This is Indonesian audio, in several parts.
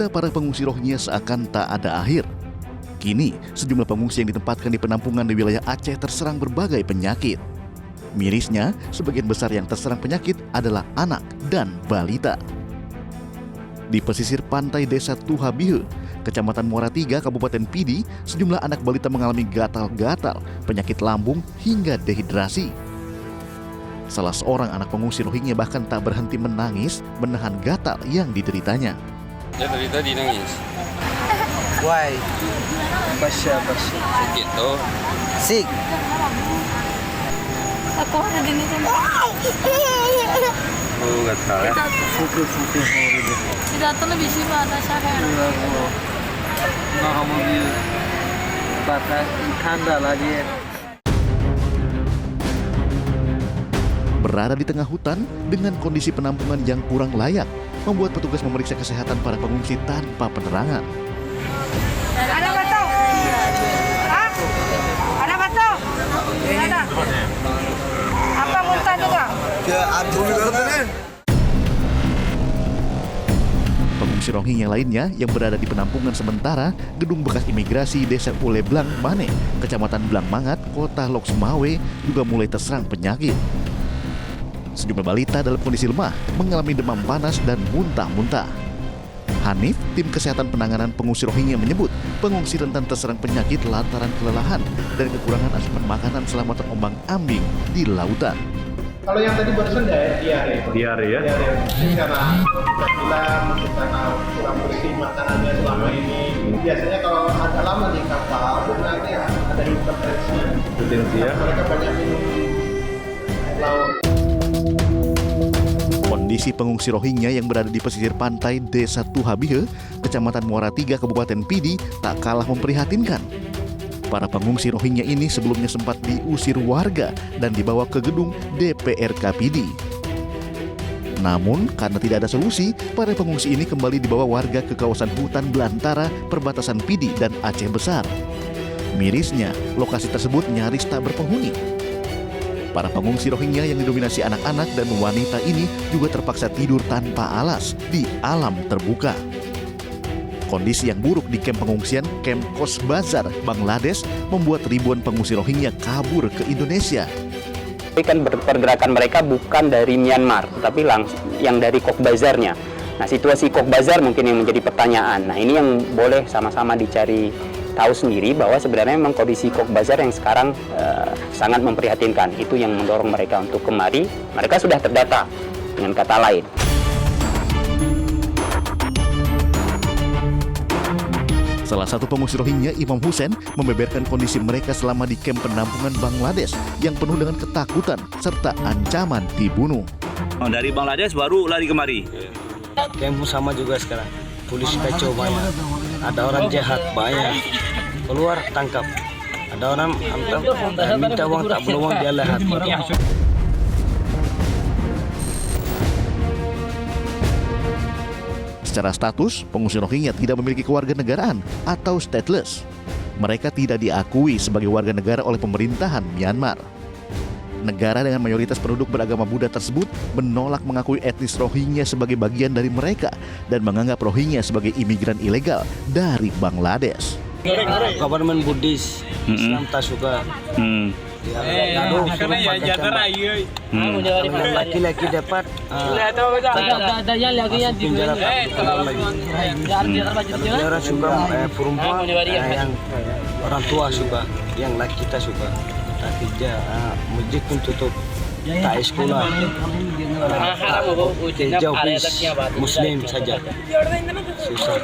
cerita para pengungsi Rohingya seakan tak ada akhir. Kini, sejumlah pengungsi yang ditempatkan di penampungan di wilayah Aceh terserang berbagai penyakit. Mirisnya, sebagian besar yang terserang penyakit adalah anak dan balita. Di pesisir pantai Desa Tuhabihe, Kecamatan Muara Tiga, Kabupaten Pidi, sejumlah anak balita mengalami gatal-gatal, penyakit lambung hingga dehidrasi. Salah seorang anak pengungsi Rohingya bahkan tak berhenti menangis menahan gatal yang dideritanya. Dia dari tadi nangis. Why? Basya. Sakit tuh. Sick. Ako na din ito. Oh, gatal ya. Fuku. Dato na busy ba ata siya kaya? Mahamobil. Batas tanda lagi. Berada di tengah hutan dengan kondisi penampungan yang kurang layak, membuat petugas memeriksa kesehatan para pengungsi tanpa penerangan. Ada bato? Hah? Ada bato? Ada. Apa muntah juga? Pengungsi Rohingya lainnya yang berada di penampungan sementara gedung bekas imigrasi Desa Uleblang Mane, Kecamatan Blang Mangat, Kota Lok Sumawe juga mulai terserang penyakit. Sejumlah balita dalam kondisi lemah, mengalami demam panas dan muntah-muntah. Hanif, tim kesehatan penanganan pengungsi Rohingya menyebut pengungsi rentan terserang penyakit lantaran kelelahan dan kekurangan asupan makanan selama terombang-ambing di lautan. Kalau yang tadi barusan diare. Diare ya? Ini karena kita bilang karena kurang bersih makanannya selama ini. Biasanya kalau ada lama di kapal, sebenarnya ada hipertensi. Hipertensi ya? Mereka banyak minum laut. Kondisi pengungsi Rohingya yang berada di pesisir pantai Desa Tuhabihe, Kecamatan Muara Tiga, Kabupaten Pidi, tak kalah memprihatinkan. Para pengungsi Rohingya ini sebelumnya sempat diusir warga dan dibawa ke gedung DPRK Pidi. Namun, karena tidak ada solusi, para pengungsi ini kembali dibawa warga ke kawasan hutan belantara perbatasan Pidi dan Aceh Besar. Mirisnya, lokasi tersebut nyaris tak berpenghuni. Para pengungsi Rohingya yang didominasi anak-anak dan wanita ini juga terpaksa tidur tanpa alas di alam terbuka. Kondisi yang buruk di kamp pengungsian Camp Cox's Bazar, Bangladesh membuat ribuan pengungsi Rohingya kabur ke Indonesia. Kan pergerakan mereka bukan dari Myanmar, tapi yang dari Cox's Bazar-nya. Nah, situasi Cox's Bazar mungkin yang menjadi pertanyaan. Nah, ini yang boleh sama-sama dicari tahu sendiri bahwa sebenarnya memang kondisi Cox's Bazar yang sekarang sangat memprihatinkan. Itu yang mendorong mereka untuk kemari. Mereka sudah terdata, dengan kata lain. Salah satu pengungsi Rohingya, Imam Hussein, membeberkan kondisi mereka selama di kamp penampungan Bangladesh yang penuh dengan ketakutan serta ancaman dibunuh. Dari Bangladesh baru lari kemari. Kempu sama juga sekarang. Polisi kacau banyak. Ada orang jahat banyak. Keluar tangkap. Ada orang minta uang tak perlu uang dia lihat. Secara status, pengungsi Rohingya tidak memiliki kewarganegaraan atau stateless. Mereka tidak diakui sebagai warga negara oleh pemerintahan Myanmar. Negara dengan mayoritas penduduk beragama Buddha tersebut menolak mengakui etnis Rohingya sebagai bagian dari mereka dan menganggap Rohingya sebagai imigran ilegal dari Bangladesh. Government Buddhis, Islam tak suka. Laki-laki dapat penjara lagi. Orang suka perempuan yang orang tua suka, yang laki kita suka. Tapi masjid pun tutup, tak sekolah. Jauh Muslim saja. Susah.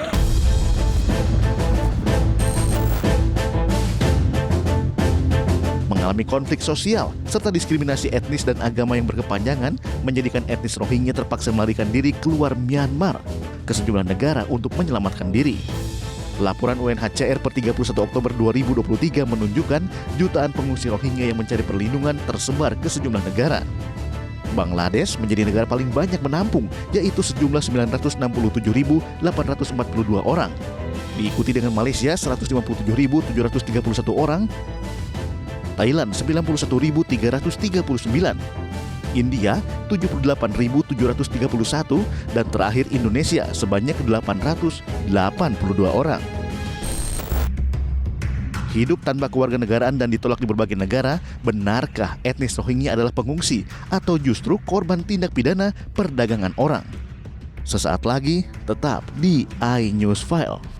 Mengalami konflik sosial serta diskriminasi etnis dan agama yang berkepanjangan menjadikan etnis Rohingya terpaksa melarikan diri keluar Myanmar ke sejumlah negara untuk menyelamatkan diri. Laporan UNHCR per 31 Oktober 2023 menunjukkan jutaan pengungsi Rohingya yang mencari perlindungan tersebar ke sejumlah negara. Bangladesh menjadi negara paling banyak menampung, yaitu sejumlah 967.842 orang. Diikuti dengan Malaysia 157.731 orang, Thailand 91.339, India 78.731, dan terakhir Indonesia sebanyak 882 orang. Hidup tanpa kewarganegaraan dan ditolak di berbagai negara, benarkah etnis Rohingya adalah pengungsi atau justru korban tindak pidana perdagangan orang? Sesaat lagi, tetap di iNews File.